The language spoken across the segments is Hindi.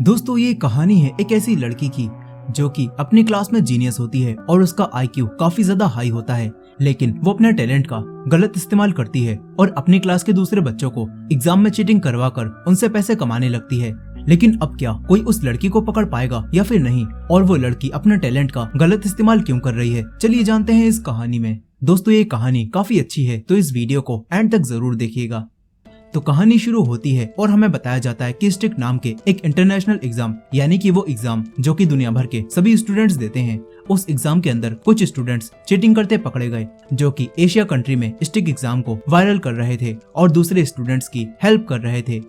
दोस्तों ये कहानी है एक ऐसी लड़की की जो कि अपनी क्लास में जीनियस होती है और उसका आईक्यू काफी ज्यादा हाई होता है, लेकिन वो अपने टैलेंट का गलत इस्तेमाल करती है और अपनी क्लास के दूसरे बच्चों को एग्जाम में चीटिंग करवा कर उनसे पैसे कमाने लगती है। लेकिन अब क्या कोई उस लड़की को पकड़ पाएगा या फिर नहीं, और वो लड़की अपने टैलेंट का गलत इस्तेमाल क्यों कर रही है, चलिए जानते हैं इस कहानी में। दोस्तों ये कहानी काफी अच्छी है तो इस वीडियो को एंड तक जरूर देखिएगा। तो कहानी शुरू होती है और हमें बताया जाता है कि स्टिक नाम के एक इंटरनेशनल एग्जाम, यानी कि वो एग्जाम जो कि दुनिया भर के सभी स्टूडेंट्स देते हैं, उस एग्जाम के अंदर कुछ स्टूडेंट्स चीटिंग करते पकड़े गए जो कि एशिया कंट्री में स्टिक एग्जाम को वायरल कर रहे थे और दूसरे स्टूडेंट्स की हेल्प कर रहे थे।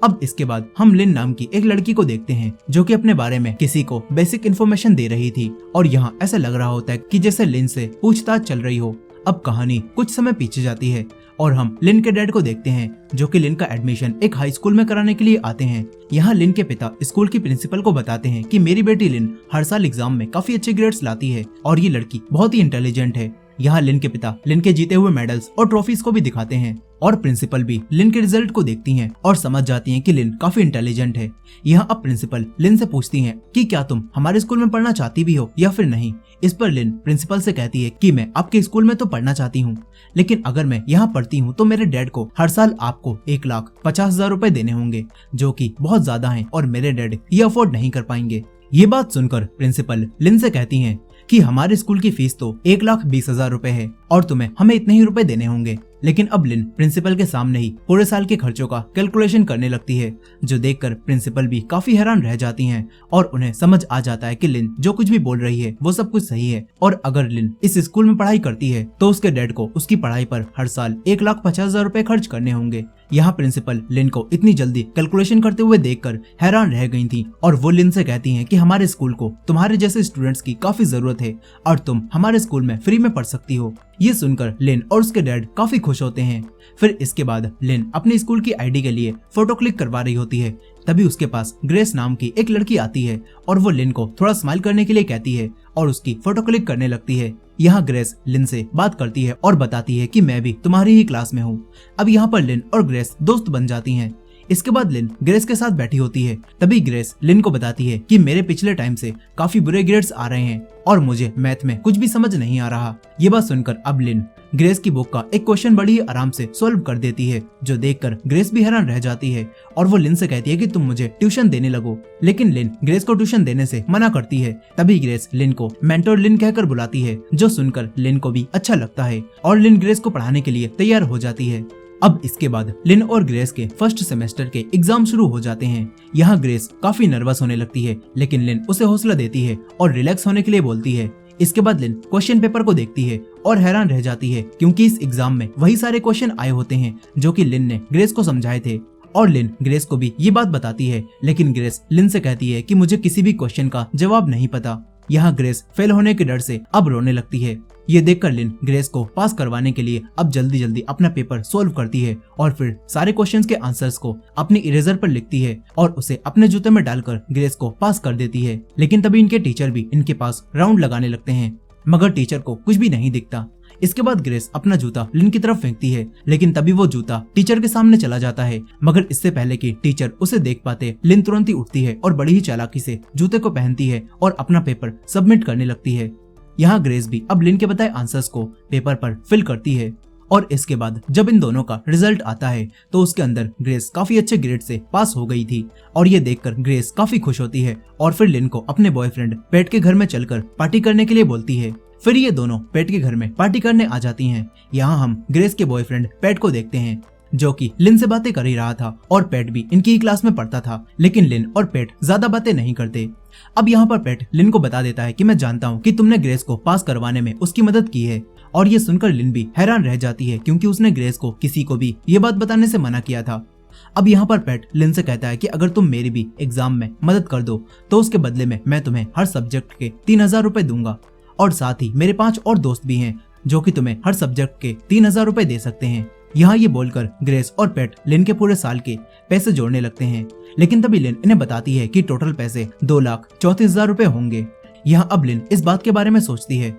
अब इसके बाद हम लिन नाम की एक लड़की को देखते हैं जो कि अपने बारे में किसी को बेसिक इन्फॉर्मेशन दे रही थी और यहाँ ऐसा लग रहा होता है कि जैसे लिन से पूछताछ चल रही हो। अब कहानी कुछ समय पीछे जाती है और हम लिन के डैड को देखते हैं जो कि लिन का एडमिशन एक हाई स्कूल में कराने के लिए आते हैं। यहाँ लिन के पिता स्कूल की प्रिंसिपल को बताते हैं कि मेरी बेटी लिन हर साल एग्जाम में काफी अच्छे ग्रेड्स लाती है और ये लड़की बहुत ही इंटेलिजेंट है। यहाँ लिन के पिता लिन के जीते हुए मेडल्स और ट्रॉफीज को भी दिखाते हैं और प्रिंसिपल भी लिन के रिजल्ट को देखती हैं और समझ जाती हैं कि लिन काफी इंटेलिजेंट है। यहाँ अब प्रिंसिपल लिन से पूछती हैं कि क्या तुम हमारे स्कूल में पढ़ना चाहती भी हो या फिर नहीं। इस पर लिन प्रिंसिपल से कहती है कि मैं आपके स्कूल में तो पढ़ना चाहती हूँ, लेकिन अगर मैं यहाँ पढ़ती हूँ तो मेरे डैड को हर साल आपको 1,50,000 रुपए देने होंगे जो कि बहुत ज्यादा हैं और मेरे डैड ये अफोर्ड नहीं कर पाएंगे। ये बात सुनकर प्रिंसिपल लिन से कहती हैं कि हमारे स्कूल की फीस तो 1,20,000 रुपए है और तुम्हें हमें इतने ही रुपए देने होंगे। लेकिन अब लिन प्रिंसिपल के सामने ही पूरे साल के खर्चों का कैलकुलेशन करने लगती है, जो देखकर प्रिंसिपल भी काफी हैरान रह जाती हैं और उन्हें समझ आ जाता है कि लिन जो कुछ भी बोल रही है वो सब कुछ सही है और अगर लिन इस स्कूल में पढ़ाई करती है तो उसके डैड को उसकी पढ़ाई पर हर साल 1,50,000 रुपए खर्च करने होंगे। यहाँ प्रिंसिपल लिन को इतनी जल्दी कैलकुलेशन करते हुए देखकर हैरान रह गई थी और वो लिन से कहती हैं कि हमारे स्कूल को तुम्हारे जैसे स्टूडेंट्स की काफी जरूरत है और तुम हमारे स्कूल में फ्री में पढ़ सकती हो। ये सुनकर लिन और उसके डैड काफी खुश होते हैं। फिर इसके बाद लिन अपने स्कूल की आईडी के लिए फोटो क्लिक करवा रही होती है, तभी उसके पास ग्रेस नाम की एक लड़की आती है और वो लिन को थोड़ा स्माइल करने के लिए कहती है और उसकी फोटो क्लिक करने लगती है। यहाँ ग्रेस लिन से बात करती है और बताती है कि मैं भी तुम्हारी ही क्लास में हूँ। अब यहाँ पर लिन और ग्रेस दोस्त बन जाती हैं। इसके बाद लिन ग्रेस के साथ बैठी होती है, तभी ग्रेस लिन को बताती है कि मेरे पिछले टाइम से काफी बुरे ग्रेड्स आ रहे हैं और मुझे मैथ में कुछ भी समझ नहीं आ रहा। ये बात सुनकर अब लिन ग्रेस की बुक का एक क्वेश्चन बड़ी आराम से सॉल्व कर देती है, जो देखकर ग्रेस भी हैरान रह जाती है और वो लिन से कहती है कि तुम मुझे ट्यूशन देने लगो। लेकिन लिन ग्रेस को ट्यूशन देने से मना करती है। तभी ग्रेस लिन को मेंटर लिन कहकर बुलाती है, जो सुनकर लिन को भी अच्छा लगता है और लिन ग्रेस को पढ़ाने के लिए तैयार हो जाती है। अब इसके बाद लिन और ग्रेस के फर्स्ट सेमेस्टर के एग्जाम शुरू हो जाते हैं। यहाँ ग्रेस काफी नर्वस होने लगती है, लेकिन लिन उसे हौसला देती है और रिलैक्स होने के लिए बोलती है। इसके बाद लिन क्वेश्चन पेपर को देखती है और हैरान रह जाती है क्योंकि इस एग्जाम में वही सारे क्वेश्चन आए होते हैं जो कि लिन ने ग्रेस को समझाए थे और लिन ग्रेस को भी ये बात बताती है, लेकिन ग्रेस लिन से कहती है कि मुझे किसी भी क्वेश्चन का जवाब नहीं पता। यहाँ ग्रेस फेल होने के डर से अब रोने लगती है। ये देखकर लिन ग्रेस को पास करवाने के लिए अब जल्दी जल्दी अपना पेपर सोल्व करती है और फिर सारे क्वेश्चंस के आंसर्स को अपनी इरेजर पर लिखती है और उसे अपने जूते में डालकर ग्रेस को पास कर देती है। लेकिन तभी इनके टीचर भी इनके पास राउंड लगाने लगते हैं, मगर टीचर को कुछ भी नहीं दिखता। इसके बाद ग्रेस अपना जूता लिन की तरफ फेंकती है, लेकिन तभी वो जूता टीचर के सामने चला जाता है, मगर इससे पहले कि टीचर उसे देख पाते लिन तुरंत ही उठती है और बड़ी ही चालाकी से जूते को पहनती है और अपना पेपर सबमिट करने लगती है। यहाँ ग्रेस भी अब लिन के बताए आंसर्स को पेपर पर फिल करती है और इसके बाद जब इन दोनों का रिजल्ट आता है तो उसके अंदर ग्रेस काफी अच्छे ग्रेड से पास हो गई थी और ये देखकर ग्रेस काफी खुश होती है और फिर लिन को अपने बॉयफ्रेंड पेट के घर में चलकर पार्टी करने के लिए बोलती है। फिर ये दोनों पेट के घर में पार्टी करने आ जाती हैं। यहाँ हम ग्रेस के बॉयफ्रेंड पेट को देखते हैं जो कि लिन से बातें कर ही रहा था और पेट भी इनकी ही क्लास में पढ़ता था, लेकिन लिन और पेट ज्यादा बातें नहीं करते। अब यहाँ पर पेट लिन को बता देता है कि मैं जानता हूँ कि तुमने ग्रेस को पास करवाने में उसकी मदद की है और ये सुनकर लिन भी हैरान रह जाती है क्योंकि उसने ग्रेस को किसी को भी ये बात बताने से मना किया था। अब यहाँ पर पेट लिन से कहता है कि अगर तुम मेरी भी एग्जाम में मदद कर दो तो उसके बदले में मैं तुम्हें हर सब्जेक्ट के 3,000 रुपए दूंगा और साथ ही मेरे 5 और दोस्त भी हैं जो कि तुम्हें हर सब्जेक्ट के 3,000 रुपए दे सकते हैं। यहाँ ये बोलकर ग्रेस और पेट लिन के पूरे साल के पैसे जोड़ने लगते हैं, लेकिन तभी लिन इन्हें बताती है कि टोटल पैसे 2,34,000 रुपए होंगे। यहाँ अब लिन इस बात के बारे में सोचती है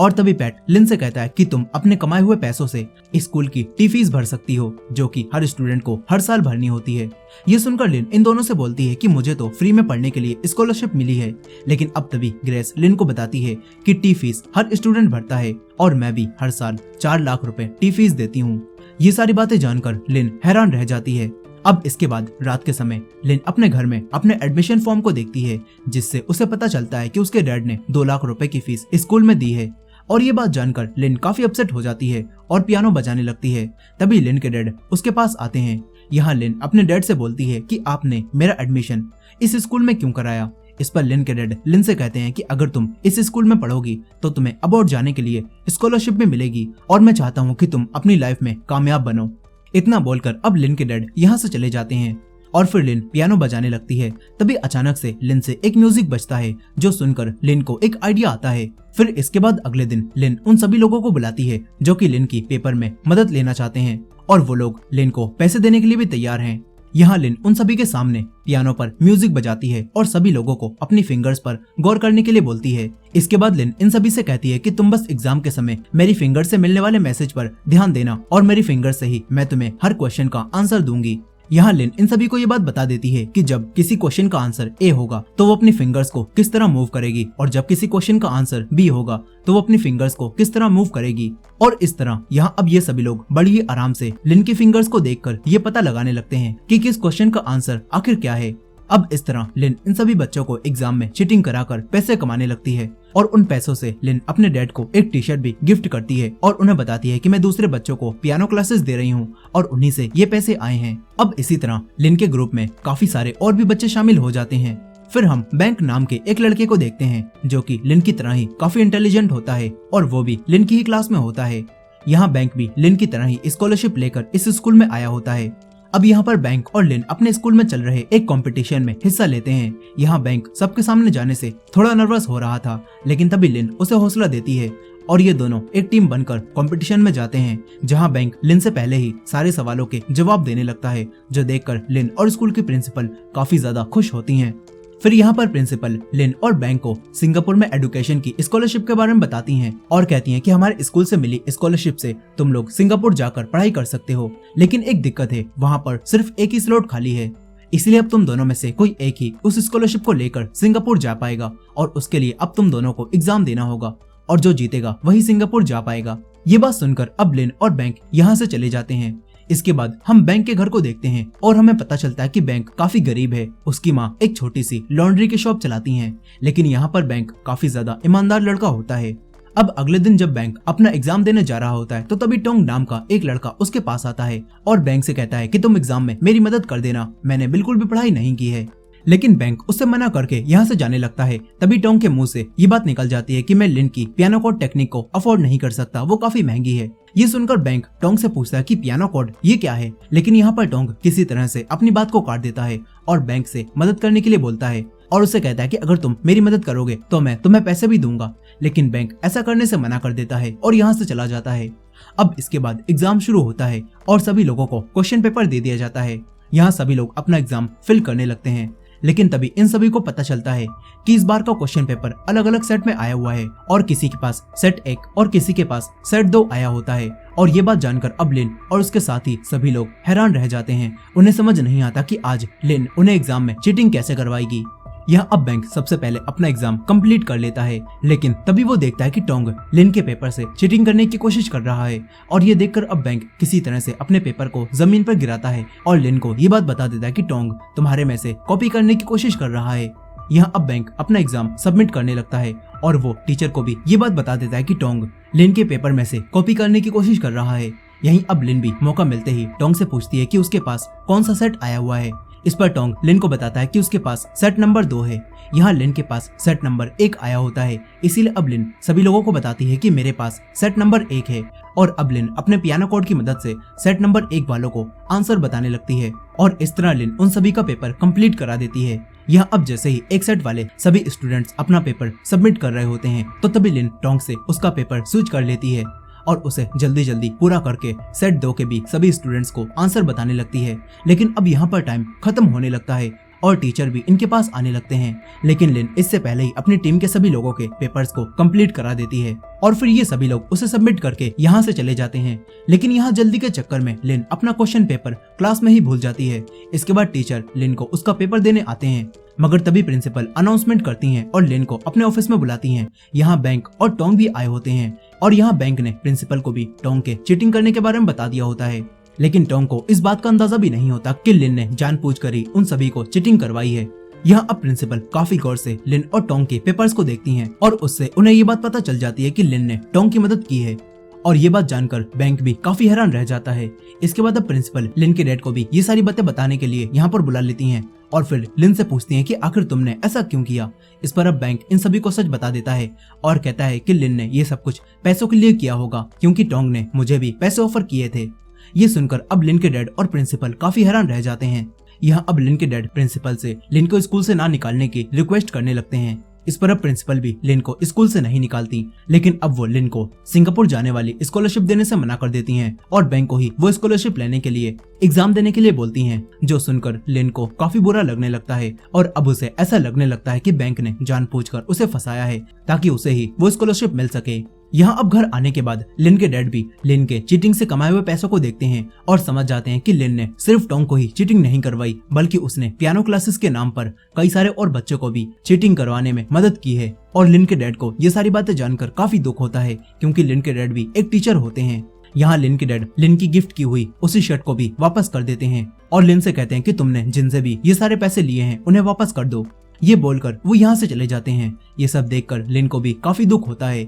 और तभी पैट लिन से कहता है कि तुम अपने कमाए हुए पैसों से स्कूल की टी फीस भर सकती हो, जो कि हर स्टूडेंट को हर साल भरनी होती है। ये सुनकर लिन इन दोनों से बोलती है कि मुझे तो फ्री में पढ़ने के लिए स्कॉलरशिप मिली है, लेकिन अब तभी ग्रेस लिन को बताती है कि टी फीस हर स्टूडेंट भरता है और मैं भी हर साल 4 लाख रुपए टी फीस देती हूँ। ये सारी बातें जानकर लिन हैरान रह जाती है। अब इसके बाद रात के समय लिन अपने घर में अपने एडमिशन फॉर्म को देखती है, जिससे उसे पता चलता है कि उसके डैड ने 2 लाख रुपए की फीस स्कूल में दी है। और ये बात जानकर लिन काफी अपसेट हो जाती है और पियानो बजाने लगती है। तभी लिन के डैड उसके पास आते हैं। यहाँ लिन अपने डैड से बोलती है कि आपने मेरा एडमिशन इस स्कूल में क्यों कराया। इस पर लिन के डैड लिन से कहते हैं कि अगर तुम इस स्कूल में पढ़ोगी तो तुम्हें अब्रॉड जाने के लिए स्कॉलरशिप भी मिलेगी और मैं चाहता हूँ कि तुम अपनी लाइफ में कामयाब बनो। इतना बोलकर अब लिन के डैड यहाँ से चले जाते हैं और फिर लिन पियानो बजाने लगती है। तभी अचानक से लिन से एक म्यूजिक बजता है, जो सुनकर लिन को एक आइडिया आता है। फिर इसके बाद अगले दिन लिन उन सभी लोगों को बुलाती है जो कि लिन की पेपर में मदद लेना चाहते हैं और वो लोग लिन को पैसे देने के लिए भी तैयार हैं। यहाँ लिन उन सभी के सामने पियानो पर म्यूजिक बजाती है और सभी लोगों को अपनी फिंगर्स पर गौर करने के लिए बोलती है। इसके बाद लिन इन सभी से कहती है कि तुम बस एग्जाम के समय मेरी फिंगर से मिलने वाले मैसेज पर ध्यान देना और मेरी फिंगर से ही मैं तुम्हें हर क्वेश्चन का आंसर दूंगी। यहाँ लिन इन सभी को ये बात बता देती है कि जब किसी क्वेश्चन का आंसर ए होगा तो वो अपनी फिंगर्स को किस तरह मूव करेगी, और जब किसी क्वेश्चन का आंसर बी होगा तो वो अपनी फिंगर्स को किस तरह मूव करेगी। और इस तरह यहाँ अब ये सभी लोग बड़ी ही आराम से लिन की फिंगर्स को देखकर ये पता लगाने लगते हैं कि किस क्वेश्चन का आंसर आखिर क्या है। अब इस तरह लिन इन सभी बच्चों को एग्जाम में चीटिंग कराकर पैसे कमाने लगती है और उन पैसों से लिन अपने डैड को एक टी शर्ट भी गिफ्ट करती है और उन्हें बताती है कि मैं दूसरे बच्चों को पियानो क्लासेस दे रही हूँ और उन्हीं से ये पैसे आए हैं। अब इसी तरह लिन के ग्रुप में काफी सारे और भी बच्चे शामिल हो जाते हैं। फिर हम बैंक नाम के एक लड़के को देखते हैं जो कि लिन की तरह ही काफी इंटेलिजेंट होता है और वो भी लिन की ही क्लास में होता है। यहाँ बैंक भी लिन की तरह ही स्कॉलरशिप लेकर इस स्कूल में आया होता है। अब यहाँ पर बैंक और लिन अपने स्कूल में चल रहे एक कंपटीशन में हिस्सा लेते हैं। यहाँ बैंक सबके सामने जाने से थोड़ा नर्वस हो रहा था, लेकिन तभी लिन उसे हौसला देती है और ये दोनों एक टीम बनकर कंपटीशन में जाते हैं, जहाँ बैंक लिन से पहले ही सारे सवालों के जवाब देने लगता है, जो देखकर लिन और स्कूल की प्रिंसिपल काफी ज्यादा खुश होती हैं। फिर यहाँ पर प्रिंसिपल लिन और बैंक को सिंगापुर में एजुकेशन की स्कॉलरशिप के बारे में बताती हैं और कहती हैं कि हमारे स्कूल से मिली स्कॉलरशिप से तुम लोग सिंगापुर जाकर पढ़ाई कर सकते हो, लेकिन एक दिक्कत है, वहाँ पर सिर्फ एक ही स्लॉट खाली है, इसलिए अब तुम दोनों में से कोई एक ही उस स्कॉलरशिप को लेकर सिंगापुर जा पाएगा और उसके लिए अब तुम दोनों को एग्जाम देना होगा और जो जीतेगा वही सिंगापुर जा पाएगा। ये बात सुनकर अब लिन और बैंक यहाँ से चले जाते हैं। इसके बाद हम बैंक के घर को देखते हैं और हमें पता चलता है कि बैंक काफी गरीब है। उसकी माँ एक छोटी सी लॉन्ड्री की शॉप चलाती हैं, लेकिन यहाँ पर बैंक काफी ज्यादा ईमानदार लड़का होता है। अब अगले दिन जब बैंक अपना एग्जाम देने जा रहा होता है तो तभी टोंग नाम का एक लड़का उसके पास आता है और बैंक से कहता है कि तुम एग्जाम में मेरी मदद कर देना, मैंने बिल्कुल भी पढ़ाई नहीं की है। लेकिन बैंक उससे मना करके यहाँ से जाने लगता है। तभी टोंग के मुंह से ये बात निकल जाती है कि मैं लिन की पियानो कोड टेक्निक को अफोर्ड नहीं कर सकता, वो काफी महंगी है। ये सुनकर बैंक टोंग से पूछता है कि पियानो कोड ये क्या है, लेकिन यहाँ पर टोंग किसी तरह से अपनी बात को काट देता है और बैंक से मदद करने के लिए बोलता है और उसे कहता है कि अगर तुम मेरी मदद करोगे तो मैं तुम्हें पैसे भी दूंगा, लेकिन बैंक ऐसा करने से मना कर देता है और यहाँ से चला जाता है। अब इसके बाद एग्जाम शुरू होता है और सभी लोगों को क्वेश्चन पेपर दे दिया जाता है। यहाँ सभी लोग अपना एग्जाम फिल करने लगते हैं, लेकिन तभी इन सभी को पता चलता है कि इस बार का क्वेश्चन पेपर अलग अलग सेट में आया हुआ है और किसी के पास सेट 1 और किसी के पास सेट 2 आया होता है। और ये बात जानकर अब लिन और उसके साथी सभी लोग हैरान रह जाते हैं। उन्हें समझ नहीं आता कि आज लिन उन्हें एग्जाम में चीटिंग कैसे करवाएगी। यहाँ अब बैंक सबसे पहले अपना एग्जाम कंप्लीट कर लेता है, लेकिन तभी वो देखता है कि टोंग लिन के पेपर से चीटिंग करने की कोशिश कर रहा है और ये देखकर अब बैंक किसी तरह से अपने पेपर को जमीन पर गिराता है और लिन को ये बात बता देता है कि टोंग तुम्हारे में से कॉपी करने की कोशिश कर रहा है। यहाँ अब बैंक अपना एग्जाम सबमिट करने लगता है और वो टीचर को भी ये बात बता देता है कि टोंग लिन के पेपर में से कॉपी करने की कोशिश कर रहा है। यहीं अब लिन भी मौका मिलते ही टोंग से पूछती है कि उसके पास कौन सा सेट आया हुआ है। इस पर टोंग लिन को बताता है कि उसके पास सेट नंबर 2 है। यहाँ लिन के पास सेट नंबर 1 आया होता है, इसीलिए अब लिन सभी लोगों को बताती है कि मेरे पास सेट नंबर 1 है और अब लिन अपने पियानो कोड की मदद से सेट नंबर 1 वालों को आंसर बताने लगती है और इस तरह लिन उन सभी का पेपर कंप्लीट करा देती है। यहाँ अब जैसे ही एक सेट वाले सभी स्टूडेंट्स अपना पेपर सबमिट कर रहे होते हैं तो तभी लिन टोंग से उसका पेपर स्विच कर लेती है और उसे जल्दी जल्दी पूरा करके सेट 2 के भी सभी स्टूडेंट्स को आंसर बताने लगती है। लेकिन अब यहाँ पर टाइम खत्म होने लगता है और टीचर भी इनके पास आने लगते हैं। लेकिन लिन इससे पहले ही अपनी टीम के सभी लोगों के पेपर्स को कंप्लीट करा देती है और फिर ये सभी लोग उसे सबमिट करके यहाँ से चले जाते हैं। लेकिन यहाँ जल्दी के चक्कर में लिन अपना क्वेश्चन पेपर क्लास में ही भूल जाती है। इसके बाद टीचर लिन को उसका पेपर देने आते हैं, मगर तभी प्रिंसिपल अनाउंसमेंट करती हैं और लिन को अपने ऑफिस में बुलाती हैं। यहाँ बैंक और टोंग भी आए होते हैं और यहाँ बैंक ने प्रिंसिपल को भी टोंग के चीटिंग करने के बारे में बता दिया होता है। लेकिन टोंग को इस बात का अंदाजा भी नहीं होता कि लिन ने जानबूझकर ही उन सभी को चीटिंग करवाई है। यहाँ अब प्रिंसिपल काफी गौर से लिन और टोंग के पेपर्स को देखती हैं और उससे उन्हें ये बात पता चल जाती है कि लिन ने टोंग की मदद की है और ये बात जानकर बैंक भी काफी हैरान रह जाता है। इसके बाद अब प्रिंसिपल लिन के डैड को भी ये सारी बातें बताने के लिए यहाँ पर बुला लेती हैं और फिर लिन से पूछती हैं कि आखिर तुमने ऐसा क्यों किया। इस पर अब बैंक इन सभी को सच बता देता है और कहता है कि लिन ने ये सब कुछ पैसों के लिए किया होगा, क्योंकि टोंग ने मुझे भी पैसे ऑफर किए थे। ये सुनकर अब लिन के डैड और प्रिंसिपल काफी हैरान रह जाते हैं। यहाँ अब लिन के डैड प्रिंसिपल से लिन को स्कूल से ना निकालने की रिक्वेस्ट करने लगते हैं। इस पर अब प्रिंसिपल भी लिन को स्कूल से नहीं निकालती, लेकिन अब वो लिन को सिंगापुर जाने वाली स्कॉलरशिप देने से मना कर देती हैं और बैंक को ही वो स्कॉलरशिप लेने के लिए एग्जाम देने के लिए बोलती हैं। जो सुनकर लिन को काफी बुरा लगने लगता है और अब उसे ऐसा लगने लगता है कि बैंक ने जानबूझकर उसे फंसाया है ताकि उसे ही वो स्कॉलरशिप मिल सके। यहाँ अब घर आने के बाद लिन के डैड भी लिन के चीटिंग से कमाए हुए पैसों को देखते हैं और समझ जाते हैं कि लिन ने सिर्फ टोंग को ही चीटिंग नहीं करवाई, बल्कि उसने पियानो क्लासेस के नाम पर कई सारे और बच्चों को भी चीटिंग करवाने में मदद की है। और लिन के डैड को ये सारी बातें जानकर काफी दुख होता है, क्योंकि लिन के डैड भी एक टीचर होते हैं। यहाँ लिन के डैड लिन की गिफ्ट की हुई उसी शर्ट को भी वापस कर देते हैं और लिन से कहते हैं कि तुमने जिनसे भी ये सारे पैसे लिए हैं उन्हें वापस कर दो। ये बोलकर वो यहाँ से चले जाते हैं। ये सब देखकर लिन को भी काफी दुख होता है।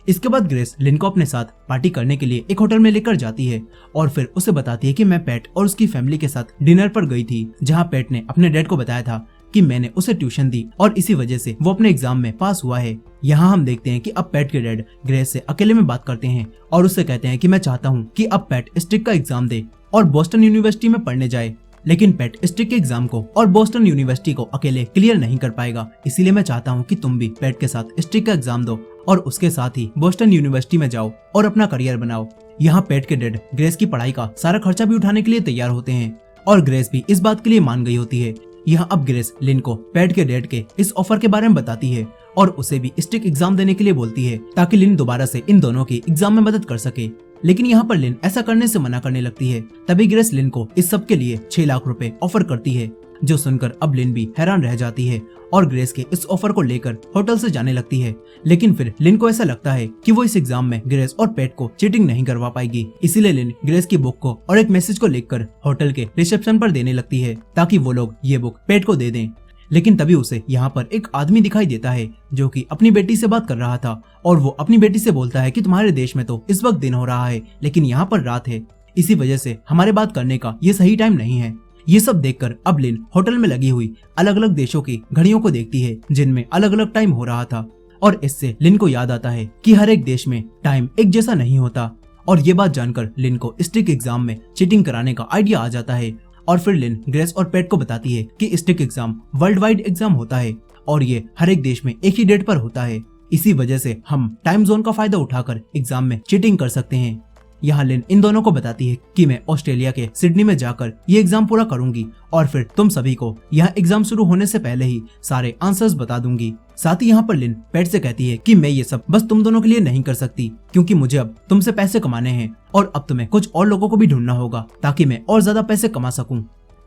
इसके बाद ग्रेस लिन को अपने साथ पार्टी करने के लिए एक होटल में लेकर जाती है और फिर उसे बताती है कि मैं पैट और उसकी फैमिली के साथ डिनर पर गई थी, जहाँ पैट ने अपने डैड को बताया था कि मैंने उसे ट्यूशन दी और इसी वजह से वो अपने एग्जाम में पास हुआ है। यहाँ हम देखते हैं कि अब पैट के डैड ग्रेस से अकेले में बात करते हैं और उससे कहते हैं कि मैं चाहता हूँ कि अब पैट स्टिक का एग्जाम दे और बोस्टन यूनिवर्सिटी में पढ़ने जाए, लेकिन पैट स्टिक के एग्जाम को और बोस्टन यूनिवर्सिटी को अकेले क्लियर नहीं कर पाएगा, इसीलिए मैं चाहता हूँ कि तुम भी पैट के साथ स्टिक का एग्जाम दो और उसके साथ ही बोस्टन यूनिवर्सिटी में जाओ और अपना करियर बनाओ। यहाँ पैट के डैड ग्रेस की पढ़ाई का सारा खर्चा भी उठाने के लिए तैयार होते हैं और ग्रेस भी इस बात के लिए मान गई होती है। यहाँ अब ग्रेस लिन को पैट के डैड के इस ऑफर के बारे में बताती है और उसे भी स्टिक एग्जाम देने के लिए बोलती है ताकि लिन दोबारा से इन दोनों की एग्जाम में मदद कर सके। लेकिन यहाँ पर लिन ऐसा करने से मना करने लगती है। तभी ग्रेस लिन को इस सब के लिए 6 लाख रुपए ऑफर करती है, जो सुनकर अब लिन भी हैरान रह जाती है और ग्रेस के इस ऑफर को लेकर होटल से जाने लगती है। लेकिन फिर लिन को ऐसा लगता है कि वो इस एग्जाम में ग्रेस और पैट को चीटिंग नहीं करवा पाएगी, इसीलिए लिन ग्रेस की बुक को और एक मैसेज को लिखकर होटल के रिसेप्शन पर देने लगती है ताकि वो लोग ये बुक पैट को दे दें। लेकिन तभी उसे यहाँ पर एक आदमी दिखाई देता है जो कि अपनी बेटी से बात कर रहा था और वो अपनी बेटी से बोलता है कि तुम्हारे देश में तो इस वक्त दिन हो रहा है, लेकिन यहाँ पर रात है, इसी वजह से हमारे बात करने का ये सही टाइम नहीं है। ये सब देखकर अब लिन होटल में लगी हुई अलग अलग देशों की घड़ियों को देखती है जिनमें अलग अलग टाइम हो रहा था और इससे लिन को याद आता है कि हर एक देश में टाइम एक जैसा नहीं होता। और ये बात जानकर लिन को स्टिक एग्जाम में चीटिंग कराने का आइडिया आ जाता है और फिर लिन ग्रेस और पैट को बताती है कि stick exam world wide exam होता है और ये हर एक देश में एक ही डेट पर होता है, इसी वजह से हम टाइम जोन का फायदा उठाकर एग्जाम में चीटिंग कर सकते हैं। यहाँ लिन इन दोनों को बताती है कि मैं ऑस्ट्रेलिया के सिडनी में जाकर ये एग्जाम पूरा करूंगी और फिर तुम सभी को यहाँ एग्जाम शुरू होने से पहले ही सारे आंसर्स बता दूंगी। साथ ही यहाँ पर लिन पैट से कहती है कि मैं ये सब बस तुम दोनों के लिए नहीं कर सकती, क्योंकि मुझे अब तुमसे पैसे कमाने हैं और अब तुम्हें कुछ और लोगों को भी ढूंढना होगा ताकि मैं और ज्यादा पैसे कमा सकूं,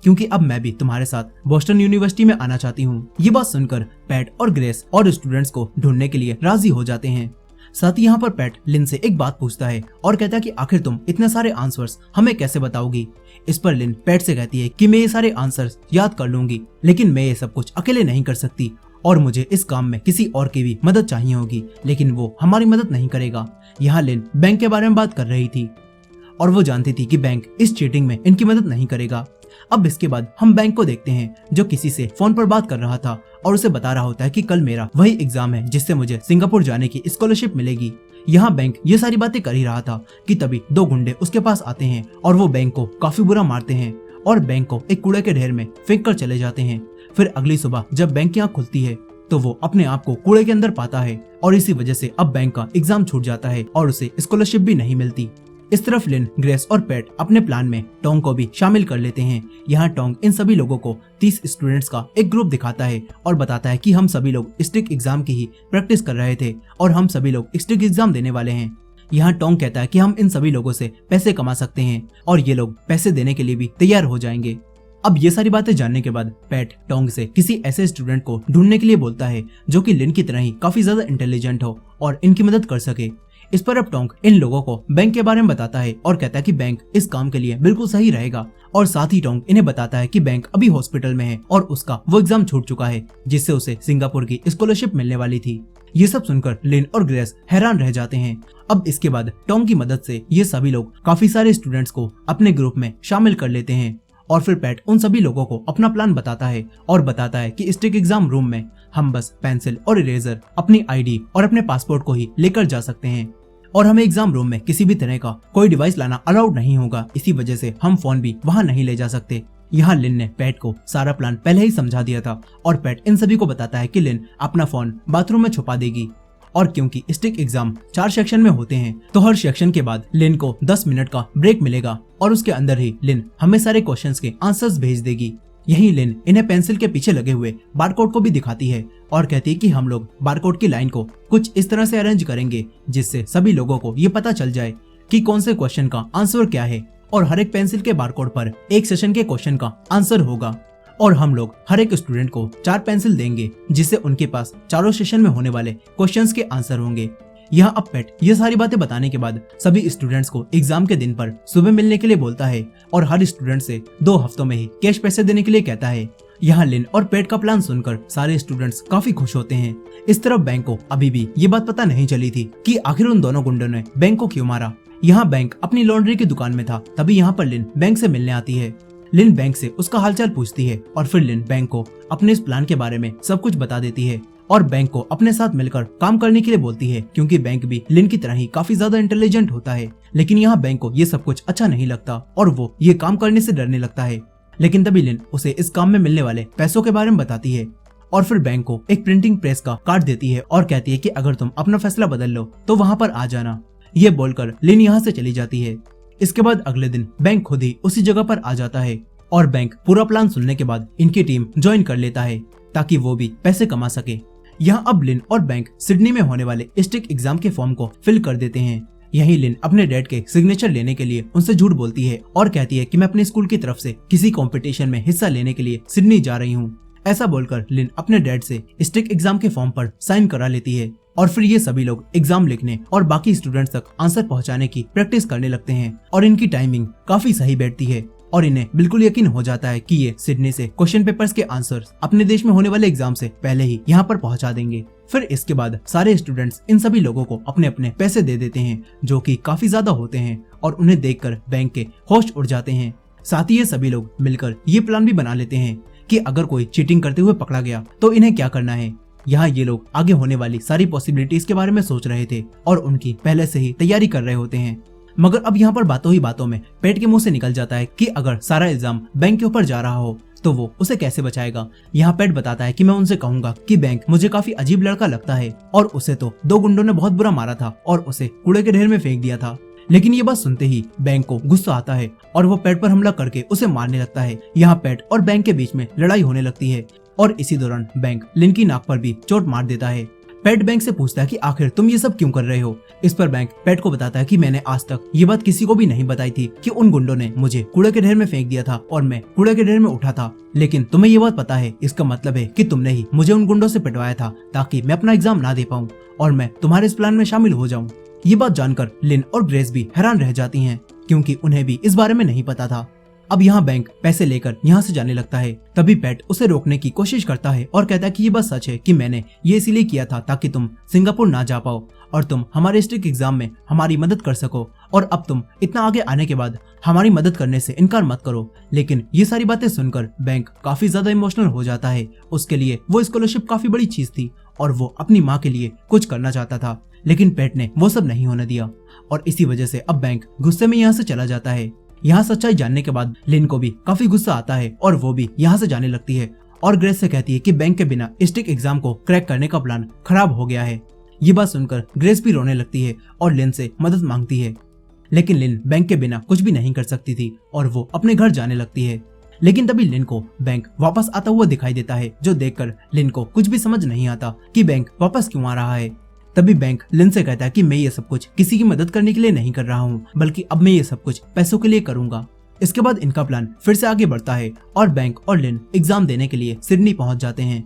क्योंकि अब मैं भी तुम्हारे साथ बोस्टन यूनिवर्सिटी में आना चाहती हूँ। ये बात सुनकर पैट और ग्रेस और स्टूडेंट्स को ढूंढने के लिए राजी हो जाते हैं। साथ ही यहाँ पर पैट लिन से एक बात पूछता है और कहता है कि आखिर तुम इतने सारे आंसर्स हमें कैसे बताओगी। इस पर लिन पैट से कहती है कि मैं ये सारे आंसर्स याद कर लूंगी, लेकिन मैं ये सब कुछ अकेले नहीं कर सकती और मुझे इस काम में किसी और की भी मदद चाहिए होगी, लेकिन वो हमारी मदद नहीं करेगा। यहाँ लिन बैंक के बारे में बात कर रही थी और वो जानती थी कि बैंक इस चीटिंग में इनकी मदद नहीं करेगा। अब इसके बाद हम बैंक को देखते हैं जो किसी से फोन पर बात कर रहा था और उसे बता रहा होता है कि कल मेरा वही एग्जाम है जिससे मुझे सिंगापुर जाने की स्कॉलरशिप मिलेगी। यहाँ बैंक ये सारी बातें कर ही रहा था कि तभी 2 गुंडे उसके पास आते हैं और वो बैंक को काफी बुरा मारते हैं और बैंक को एक कूड़े के ढेर में फेंक कर चले जाते हैं। फिर अगली सुबह जब बैंक की आँख खुलती है तो वो अपने आप को कूड़े के अंदर पाता है और इसी वजह से अब बैंक का एग्जाम छूट जाता है और उसे स्कॉलरशिप भी नहीं मिलती। इस तरफ लिन, ग्रेस और पैट अपने प्लान में टोंग को भी शामिल कर लेते हैं। यहाँ टोंग इन सभी लोगों को 30 स्टूडेंट्स का एक ग्रुप दिखाता है और बताता है कि हम सभी लोग स्टिक एग्जाम की ही प्रैक्टिस कर रहे थे और हम सभी लोग स्टिक एग्जाम देने वाले हैं। यहाँ टोंग कहता है कि हम इन सभी लोगों से पैसे कमा सकते हैं और ये लोग पैसे देने के लिए भी तैयार हो जाएंगे। अब ये सारी बातें जानने के बाद पैट टोंग से किसी ऐसे स्टूडेंट को ढूंढने के लिए बोलता है जो कि लिन की तरह ही काफी ज्यादा इंटेलिजेंट हो और इनकी मदद कर सके। इस पर अब टोंग इन लोगों को बैंक के बारे में बताता है और कहता है कि बैंक इस काम के लिए बिल्कुल सही रहेगा और साथ ही टोंग इन्हें बताता है कि बैंक अभी हॉस्पिटल में है और उसका वो एग्जाम छूट चुका है जिससे उसे सिंगापुर की स्कॉलरशिप मिलने वाली थी। ये सब सुनकर लिन और ग्रेस हैरान रह जाते हैं। अब इसके बाद टोंग की मदद से ये सभी लोग काफी सारे स्टूडेंट्स को अपने ग्रुप में शामिल कर लेते हैं और फिर पैट उन सभी लोगों को अपना प्लान बताता है और बताता है कि स्टिक एग्जाम रूम में हम बस पेंसिल और इरेजर, अपनी आईडी और अपने पासपोर्ट को ही लेकर जा सकते हैं और हमें एग्जाम रूम में किसी भी तरह का कोई डिवाइस लाना अलाउड नहीं होगा। इसी वजह से हम फोन भी वहाँ नहीं ले जा सकते। यहाँ लिन ने पैट को सारा प्लान पहले ही समझा दिया था और पैट इन सभी को बताता है कि लिन अपना फोन बाथरूम में छुपा देगी और क्योंकि स्टिक एग्जाम 4 सेक्शन में होते हैं तो हर सेक्शन के बाद लिन को 10 मिनट का ब्रेक मिलेगा और उसके अंदर ही लिन हमें सारे क्वेश्चंस के आंसर्स भेज देगी। यही लिन इन्हें पेंसिल के पीछे लगे हुए बारकोड को भी दिखाती है और कहती है कि हम लोग बारकोड की लाइन को कुछ इस तरह से अरेंज करेंगे जिससे सभी लोगों को ये पता चल जाए कि कौन से क्वेश्चन का आंसर क्या है और हर एक पेंसिल के बारकोड पर एक सेशन के क्वेश्चन का आंसर होगा और हम लोग हर एक स्टूडेंट को 4 पेंसिल देंगे जिससे उनके पास चारों सेशन में होने वाले क्वेश्चंस के आंसर होंगे। यहाँ अब पैट ये सारी बातें बताने के बाद सभी स्टूडेंट्स को एग्जाम के दिन पर सुबह मिलने के लिए बोलता है और हर स्टूडेंट से 2 हफ्तों में ही कैश पैसे देने के लिए कहता है। यहाँ लिन और पैट का प्लान सुनकर सारे स्टूडेंट्स काफी खुश होते हैं। इस तरफ बैंक को अभी भी ये बात पता नहीं चली थी कि आखिर उन दोनों गुंडों ने बैंक को क्यों मारा। यहाँ बैंक अपनी लॉन्ड्री की दुकान में था, तभी यहाँ पर लिन बैंक से मिलने आती है। लिन बैंक से उसका हालचाल पूछती है और फिर लिन बैंक को अपने इस प्लान के बारे में सब कुछ बता देती है और बैंक को अपने साथ मिलकर काम करने के लिए बोलती है क्योंकि बैंक भी लिन की तरह ही काफी ज्यादा इंटेलिजेंट होता है। लेकिन यहाँ बैंक को ये सब कुछ अच्छा नहीं लगता और वो ये काम करने से डरने लगता है। लेकिन तभी लिन उसे इस काम में मिलने वाले पैसों के बारे में बताती है और फिर बैंक को एक प्रिंटिंग प्रेस का कार्ड देती है और कहती है कि अगर तुम अपना फैसला बदल लो तो वहाँ पर आ जाना। ये बोलकर लिन यहाँ से चली जाती है। इसके बाद अगले दिन बैंक खुद ही उसी जगह पर आ जाता है और बैंक पूरा प्लान सुनने के बाद इनकी टीम ज्वाइन कर लेता है ताकि वो भी पैसे कमा सके। यहाँ अब लिन और बैंक सिडनी में होने वाले स्टिक एग्जाम के फॉर्म को फिल कर देते हैं। यही लिन अपने डैड के सिग्नेचर लेने के लिए उनसे झूठ बोलती है और कहती है कि मैं अपने स्कूल की तरफ से किसी कंपटीशन में हिस्सा लेने के लिए सिडनी जा रही हूँ। ऐसा बोलकर लिन अपने डैड से स्टिक एग्जाम के फॉर्म पर साइन करा लेती है और फिर ये सभी लोग एग्जाम लिखने और बाकी स्टूडेंट्स तक आंसर पहुंचाने की प्रैक्टिस करने लगते हैं और इनकी टाइमिंग काफी सही बैठती है और इन्हें बिल्कुल यकीन हो जाता है कि ये सिडनी से क्वेश्चन पेपर्स के आंसर्स अपने देश में होने वाले एग्जाम से पहले ही यहाँ पर पहुंचा देंगे। फिर इसके बाद सारे स्टूडेंट्स इन सभी लोगों को अपने अपने पैसे दे देते हैं जो कि काफी ज्यादा होते हैं और उन्हें देखकर बैंक के होश उड़ जाते हैं। साथ ही ये सभी लोग मिलकर ये प्लान भी बना लेते हैं कि अगर कोई चीटिंग करते हुए पकड़ा गया तो इन्हें क्या करना है। यहाँ ये लोग आगे होने वाली सारी पॉसिबिलिटीज के बारे में सोच रहे थे और उनकी पहले से ही तैयारी कर रहे होते हैं। मगर अब यहाँ पर बातों ही बातों में पैट के मुंह से निकल जाता है कि अगर सारा इल्जाम बैंक के ऊपर जा रहा हो तो वो उसे कैसे बचाएगा। यहाँ पैट बताता है कि मैं उनसे कहूंगा कि बैंक मुझे काफी अजीब लड़का लगता है और उसे तो 2 गुंडों ने बहुत बुरा मारा था और उसे कूड़े के ढेर में फेंक दिया था। लेकिन ये बात सुनते ही बैंक को गुस्सा आता है और वो पैट पर हमला करके उसे मारने लगता है। यहाँ पैट और बैंक के बीच में लड़ाई होने लगती है और इसी दौरान बैंक लिन की नाक पर भी चोट मार देता है। पैट बैंक से पूछता है कि आखिर तुम ये सब क्यों कर रहे हो। इस पर बैंक पैट को बताता है कि मैंने आज तक ये बात किसी को भी नहीं बताई थी कि उन गुंडों ने मुझे कूड़े के ढेर में फेंक दिया था और मैं कूड़े के ढेर में उठा था। लेकिन तुम्हें ये बात पता है, इसका मतलब है कि तुमने ही मुझे उन गुंडों से पिटवाया था ताकि मैं अपना एग्जाम ना दे पाऊँ और मैं तुम्हारे इस प्लान में शामिल हो जाऊँ। ये बात जानकर लिन और ग्रेस भी हैरान रह जाती हैं क्योंकि उन्हें भी इस बारे में नहीं पता था। अब यहाँ बैंक पैसे लेकर यहाँ से जाने लगता है। तभी पैट उसे रोकने की कोशिश करता है और कहता है कि ये बात सच है कि मैंने ये इसीलिए किया था ताकि तुम सिंगापुर ना जा पाओ और तुम हमारे स्टिक एग्जाम में हमारी मदद कर सको और अब तुम इतना आगे आने के बाद हमारी मदद करने से इनकार मत करो। लेकिन ये सारी बातें सुनकर बैंक काफी ज्यादा इमोशनल हो जाता है। उसके लिए वो स्कॉलरशिप काफी बड़ी चीज थी और वो अपनी माँ के लिए कुछ करना चाहता था, लेकिन पैट ने वो सब नहीं होने दिया और इसी वजह से अब बैंक गुस्से में यहाँ से चला जाता है। यहाँ सच्चाई जानने के बाद लिन को भी काफी गुस्सा आता है और वो भी यहाँ से जाने लगती है और ग्रेस से कहती है कि बैंक के बिना स्टिक एग्जाम को क्रैक करने का प्लान खराब हो गया है। ये बात सुनकर ग्रेस भी रोने लगती है और लिन से मदद मांगती है। लेकिन लिन बैंक के बिना कुछ भी नहीं कर सकती थी और वो अपने घर जाने लगती है। लेकिन तभी लिन को बैंक वापस आता हुआ दिखाई देता है, जो देखकर लिन को कुछ भी समझ नहीं आता कि बैंक वापस क्यों आ रहा है। तभी बैंक लिन से कहता है कि मैं ये सब कुछ किसी की मदद करने के लिए नहीं कर रहा हूँ, बल्कि अब मैं ये सब कुछ पैसों के लिए करूंगा। इसके बाद इनका प्लान फिर से आगे बढ़ता है और बैंक और लिन एग्जाम देने के लिए सिडनी पहुंच जाते हैं।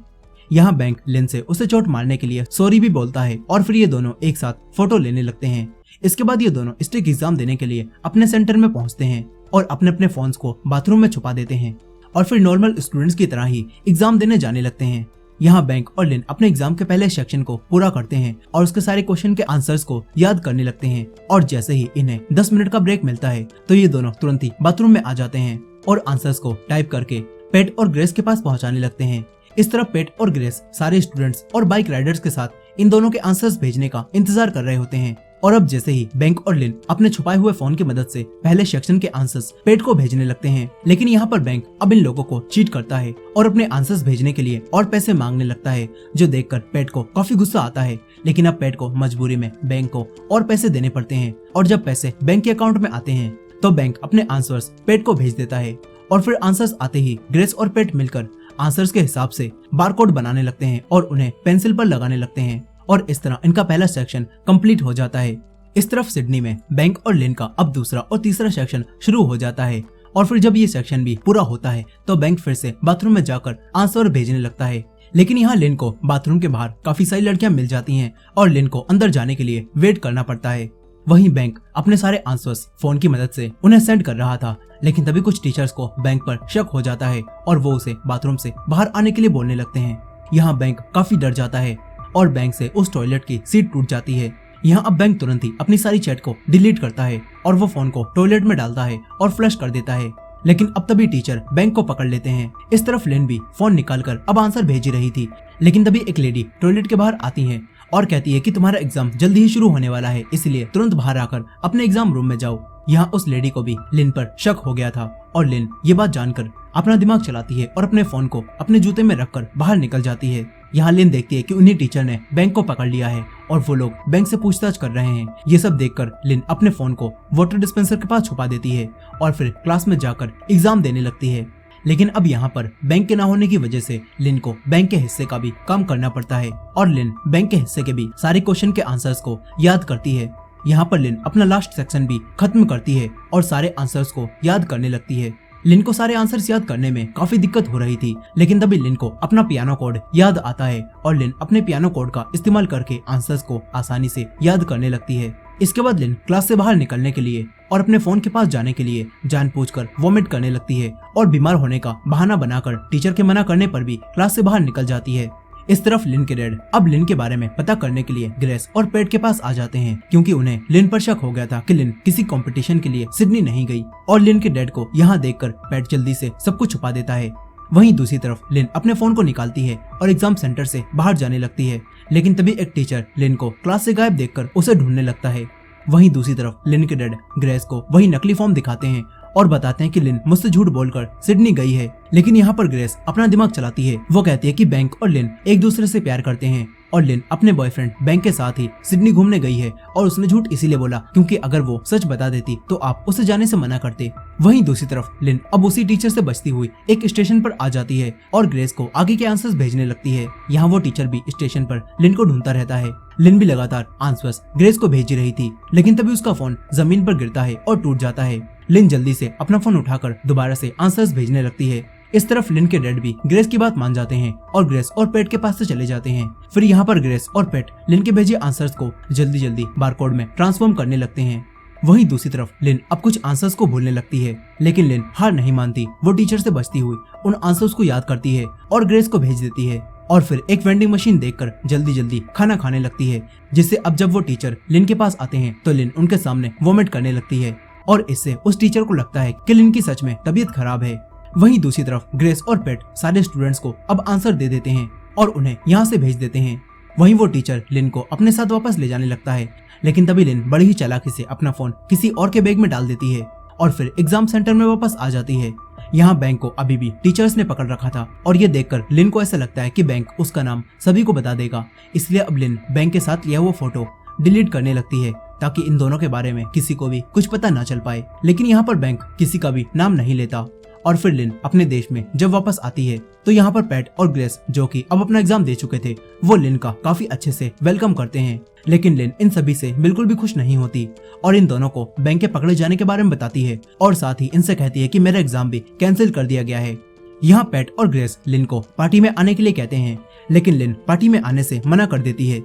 यहाँ बैंक लिन से उसे चोट मारने के लिए सॉरी भी बोलता है और फिर ये दोनों एक साथ फोटो लेने लगते हैं। इसके बाद ये दोनों स्टेक एग्जाम देने के लिए अपने सेंटर में पहुंचते हैं और अपने अपने फोन्स को बाथरूम में छुपा देते हैं और फिर नॉर्मल स्टूडेंट्स की तरह ही एग्जाम देने जाने लगते हैं। यहाँ बैंक और लिन अपने एग्जाम के पहले सेक्शन को पूरा करते हैं और उसके सारे क्वेश्चन के आंसर्स को याद करने लगते हैं और जैसे ही इन्हें 10 मिनट का ब्रेक मिलता है तो ये दोनों तुरंत ही बाथरूम में आ जाते हैं और आंसर्स को टाइप करके पेट और ग्रेस के पास पहुंचाने लगते हैं। इस तरह पेट और ग्रेस सारे स्टूडेंट्स और बाइक राइडर्स के साथ इन दोनों के आंसर्स भेजने का इंतजार कर रहे होते हैं और अब जैसे ही बैंक और लिन अपने छुपाए हुए फोन की मदद से पहले सेक्शन के आंसर्स पेट को भेजने लगते हैं, लेकिन यहाँ पर बैंक अब इन लोगों को चीट करता है और अपने आंसर्स भेजने के लिए और पैसे मांगने लगता है, जो देखकर पेट को काफी गुस्सा आता है। लेकिन अब पेट को मजबूरी में बैंक को और पैसे देने पड़ते हैं और जब पैसे बैंक के अकाउंट में आते हैं तो बैंक अपने आंसर्स पेट को भेज देता है और फिर आंसर्स आते ही ग्रेस और पेट मिलकर आंसर्स के हिसाब से बारकोड बनाने लगते हैं और उन्हें पेंसिल पर लगाने लगते हैं और इस तरह इनका पहला सेक्शन कंप्लीट हो जाता है। इस तरफ सिडनी में बैंक और लिन का अब दूसरा और तीसरा सेक्शन शुरू हो जाता है और फिर जब ये सेक्शन भी पूरा होता है तो बैंक फिर से बाथरूम में जाकर आंसर भेजने लगता है। लेकिन यहाँ लिन को बाथरूम के बाहर काफी सारी लड़कियां मिल जाती हैं और लिन को अंदर जाने के लिए वेट करना पड़ता है। वहीं बैंक अपने सारे आंसर्स फोन की मदद से उन्हें सेंड कर रहा था, लेकिन तभी कुछ टीचर्स को बैंक पर शक हो जाता है और वो उसे बाथरूम से बाहर आने के लिए बोलने लगते हैं। यहाँ बैंक काफी डर जाता है और बैंक से उस टॉयलेट की सीट टूट जाती है। यहाँ अब बैंक तुरंत ही अपनी सारी चैट को डिलीट करता है और वो फोन को टॉयलेट में डालता है और फ्लश कर देता है। लेकिन अब तभी टीचर बैंक को पकड़ लेते हैं। इस तरफ लिन भी फोन निकालकर अब आंसर भेज रही थी, लेकिन तभी एक लेडी टॉयलेट के बाहर आती है और कहती है कि तुम्हारा एग्जाम जल्दी ही शुरू होने वाला है, इसलिए तुरंत बाहर आकर अपने एग्जाम रूम में जाओ। यहाँ उस लेडी को भी लिन पर शक हो गया था और लिन ये बात जानकर अपना दिमाग चलाती है और अपने फोन को अपने जूते में रखकर बाहर निकल जाती है। यहाँ लिन देखती है कि उन्हीं टीचर ने बैंक को पकड़ लिया है और वो लोग बैंक से पूछताछ कर रहे हैं। ये सब देखकर लिन अपने फोन को वाटर डिस्पेंसर के पास छुपा देती है और फिर क्लास में जाकर एग्जाम देने लगती है। लेकिन अब यहाँ पर बैंक के ना होने की वजह से लिन को बैंक के हिस्से का भी काम करना पड़ता है और लिन बैंक के हिस्से के भी सारे क्वेश्चन के आंसर्स को याद करती है। यहाँ पर लिन अपना लास्ट सेक्शन भी खत्म करती है और सारे आंसर्स को याद करने लगती है। लिन को सारे आंसर्स याद करने में काफी दिक्कत हो रही थी, लेकिन तभी लिन को अपना पियानो कोड याद आता है और लिन अपने पियानो कोड का इस्तेमाल करके आंसर्स को आसानी से याद करने लगती है। इसके बाद लिन क्लास से बाहर निकलने के लिए और अपने फोन के पास जाने के लिए जानबूझकर वोमिट करने लगती है और बीमार होने का बहाना बनाकर टीचर के मना करने पर भी क्लास से बाहर निकल जाती है। इस तरफ लिन के डैड अब लिन के बारे में पता करने के लिए ग्रेस और पेट के पास आ जाते हैं, क्योंकि उन्हें लिन पर शक हो गया था कि लिन किसी कंपटीशन के लिए सिडनी नहीं गई और लिन के डैड को यहाँ देखकर पेट जल्दी से सब कुछ छुपा देता है। वहीं दूसरी तरफ लिन अपने फोन को निकालती है और एग्जाम सेंटर से बाहर जाने लगती है, लेकिन तभी एक टीचर लिन को क्लास से गायब देखकर उसे ढूंढने लगता है। वहीं दूसरी तरफ लिन के डैड ग्रेस को वही नकली फॉर्म दिखाते हैं और बताते हैं कि लिन मुझसे झूठ बोलकर सिडनी गई है। लेकिन यहाँ पर ग्रेस अपना दिमाग चलाती है। वो कहती है कि बैंक और लिन एक दूसरे से प्यार करते हैं और लिन अपने बॉयफ्रेंड बैंक के साथ ही सिडनी घूमने गई है और उसने झूठ इसीलिए बोला क्योंकि अगर वो सच बता देती तो आप उसे जाने से मना करते। वहीं दूसरी तरफ लिन अब उसी टीचर से बचती हुई एक स्टेशन पर आ जाती है और ग्रेस को आगे के आंसर्स भेजने लगती है। यहाँ वो टीचर भी स्टेशन पर लिन को ढूंढता रहता है। लिन भी लगातार आंसर्स ग्रेस को भेज रही थी, लेकिन तभी उसका फोन जमीन पर गिरता है और टूट जाता है। लिन जल्दी से अपना फोन उठाकर दोबारा से आंसर्स भेजने लगती है। इस तरफ लिन के डैड भी ग्रेस की बात मान जाते हैं और ग्रेस और पेट के पास से चले जाते हैं। फिर यहाँ पर ग्रेस और पेट लिन के भेजे आंसर्स को जल्दी जल्दी बारकोड में ट्रांसफॉर्म करने लगते हैं। वहीं दूसरी तरफ लिन अब कुछ आंसर्स को भूलने लगती है, लेकिन लिन हार नहीं मानती। वो टीचर से बचती हुई उन आंसर्स को याद करती है और ग्रेस को भेज देती है और फिर एक वेंडिंग मशीन देखकर जल्दी जल्दी खाना खाने लगती है, जिससे अब जब वो टीचर लिन के पास आते हैं तो लिन उनके सामने वोमिट करने लगती है और इससे उस टीचर को लगता है कि लिन की सच में तबीयत खराब है। वहीं दूसरी तरफ ग्रेस और पेट सारे स्टूडेंट्स को अब आंसर दे देते हैं और उन्हें यहाँ से भेज देते हैं। वहीं वो टीचर लिन को अपने साथ वापस ले जाने लगता है, लेकिन तभी लिन बड़ी ही चालाकी से अपना फोन किसी और के बैग में डाल देती है और फिर एग्जाम सेंटर में वापस आ जाती है। यहाँ बैंक को अभी भी टीचर्स ने पकड़ रखा था और ये देखकर लिन को ऐसा लगता है कि बैंक उसका नाम सभी को बता देगा, इसलिए अब लिन बैंक के साथ लिया हुआ फोटो डिलीट करने लगती है ताकि इन दोनों के बारे में किसी को भी कुछ पता न चल पाए। लेकिन यहाँ पर बैंक किसी का भी नाम नहीं लेता। और फिर लिन अपने देश में जब वापस आती है तो यहाँ पर पैट और ग्रेस, जो कि अब अपना एग्जाम दे चुके थे, वो लिन का काफी अच्छे से वेलकम करते हैं। लेकिन लिन इन सभी से बिल्कुल भी खुश नहीं होती और इन दोनों को बैंक के पकड़े जाने के बारे में बताती है और साथ ही इनसे कहती है कि मेरा एग्जाम भी कैंसिल कर दिया गया है। यहाँ पैट और ग्रेस लिन को पार्टी में आने के लिए कहते हैं, लेकिन लिन पार्टी में आने से मना कर देती है।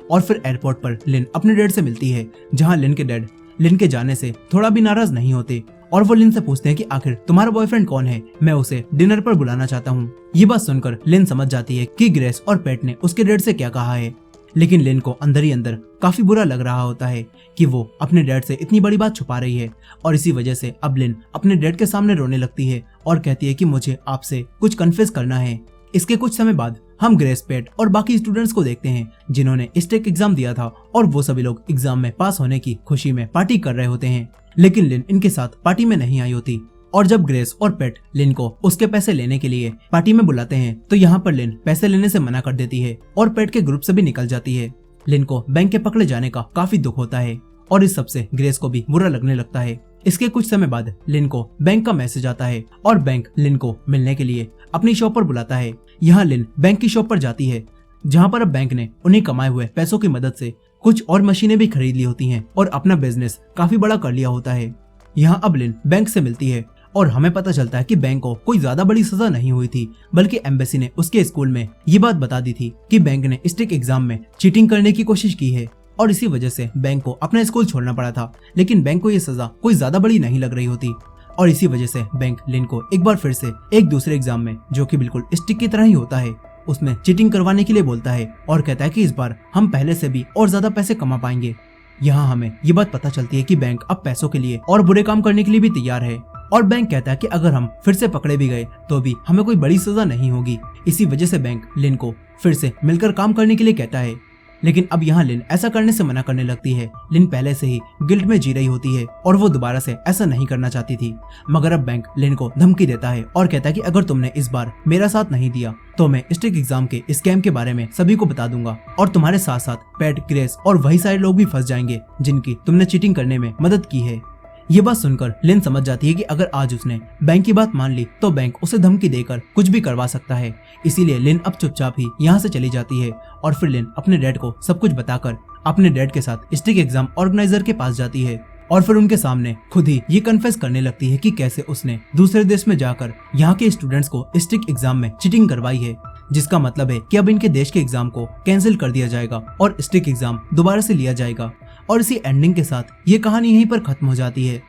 और फिर एयरपोर्ट पर लिन अपने डैड से मिलती है, जहाँ लिन के डैड लिन के जाने से थोड़ा भी नाराज नहीं होते और वो लिन से पूछते हैं कि आखिर तुम्हारा बॉयफ्रेंड कौन है, मैं उसे डिनर पर बुलाना चाहता हूँ। ये बात सुनकर लिन समझ जाती है कि ग्रेस और पैट ने उसके डैड से क्या कहा है। लेकिन लिन को अंदर ही अंदर काफी बुरा लग रहा होता है कि वो अपने डैड से इतनी बड़ी बात छुपा रही है और इसी वजह से अब लिन अपने डैड के सामने रोने लगती है और कहती है कि मुझे आपसे कुछ कन्फेस करना है। इसके कुछ समय बाद हम ग्रेस, पैट और बाकी स्टूडेंट्स को देखते हैं जिन्होंने स्टेक एग्जाम दिया था और वो सभी लोग एग्जाम में पास होने की खुशी में पार्टी कर रहे होते हैं। लेकिन लिन इनके साथ पार्टी में नहीं आई होती और जब ग्रेस और पैट लिन को उसके पैसे लेने के लिए पार्टी में बुलाते हैं तो यहाँ पर लिन पैसे लेने से मना कर देती है और पैट के ग्रुप से भी निकल जाती है। लिन को बैंक के पकड़े जाने का काफी दुख होता है और इस सबसे ग्रेस को भी बुरा लगने लगता है। इसके कुछ समय बाद लिन को बैंक का मैसेज आता है और बैंक लिन को मिलने के लिए अपनी शॉप पर बुलाता है। यहाँ लिन बैंक की शॉप पर जाती है, जहाँ पर अब बैंक ने उन्हें कमाए हुए पैसों की मदद से कुछ और मशीनें भी खरीद ली होती हैं और अपना बिजनेस काफी बड़ा कर लिया होता है। यहाँ अब लिन बैंक से मिलती है और हमें पता चलता है कि बैंक को कोई ज्यादा बड़ी सजा नहीं हुई थी, बल्कि एम्बेसी ने उसके स्कूल में ये बात बता दी थी कि बैंक ने स्टेक एग्जाम में चीटिंग करने की कोशिश की है और इसी वजह से बैंक को अपना स्कूल छोड़ना पड़ा था। लेकिन बैंक को ये सजा कोई ज्यादा बड़ी नहीं लग रही होती और इसी वजह से बैंक लिन को एक बार फिर से एक दूसरे एग्जाम में, जो कि बिल्कुल स्टिक की तरह ही होता है, उसमें चीटिंग करवाने के लिए बोलता है और कहता है कि इस बार हम पहले से भी और ज्यादा पैसे कमा पाएंगे। यहाँ हमें ये बात पता चलती है कि बैंक अब पैसों के लिए और बुरे काम करने के लिए भी तैयार है और बैंक कहता है कि अगर हम फिर से पकड़े भी गए तो भी हमें कोई बड़ी सजा नहीं होगी। इसी वजह से बैंक लिन को फिर से मिलकर काम करने के लिए कहता है। लेकिन अब यहाँ लिन ऐसा करने से मना करने लगती है। लिन पहले से ही गिल्ट में जी रही होती है और वो दोबारा से ऐसा नहीं करना चाहती थी, मगर अब बैंक लिन को धमकी देता है और कहता है कि अगर तुमने इस बार मेरा साथ नहीं दिया तो मैं स्टेक एग्जाम के स्कैम के बारे में सभी को बता दूंगा और तुम्हारे साथ साथ पैट, ग्रेस और वही सारे लोग भी फंस जाएंगे जिनकी तुमने चीटिंग करने में मदद की है। ये बात सुनकर लिन समझ जाती है कि अगर आज उसने बैंक की बात मान ली तो बैंक उसे धमकी देकर कुछ भी करवा सकता है। इसीलिए लिन अब चुपचाप ही यहाँ से चली जाती है और फिर लिन अपने डैड को सब कुछ बताकर अपने डैड के साथ स्टिक एग्जाम ऑर्गेनाइजर के पास जाती है और फिर उनके सामने खुद ही ये कन्फेस करने लगती है कि कैसे उसने दूसरे देश में जाकर यहाँ के स्टूडेंट्स को स्टिक एग्जाम में चीटिंग करवाई है, जिसका मतलब है कि अब इनके देश के एग्जाम को कैंसिल कर दिया जाएगा और स्टिक एग्जाम दोबारा से लिया जाएगा। और इसी एंडिंग के साथ ये कहानी यहीं पर खत्म हो जाती है।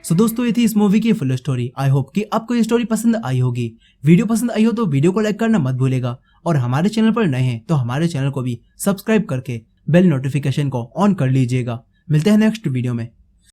सो दोस्तों, ये थी इस मूवी की फुल स्टोरी। आई होप कि आपको ये स्टोरी पसंद आई होगी। वीडियो पसंद आई हो तो वीडियो को लाइक करना मत भूलेगा और हमारे चैनल पर नए हैं तो हमारे चैनल को भी सब्सक्राइब करके बेल नोटिफिकेशन को ऑन कर लीजिएगा। मिलते हैं नेक्स्ट वीडियो में।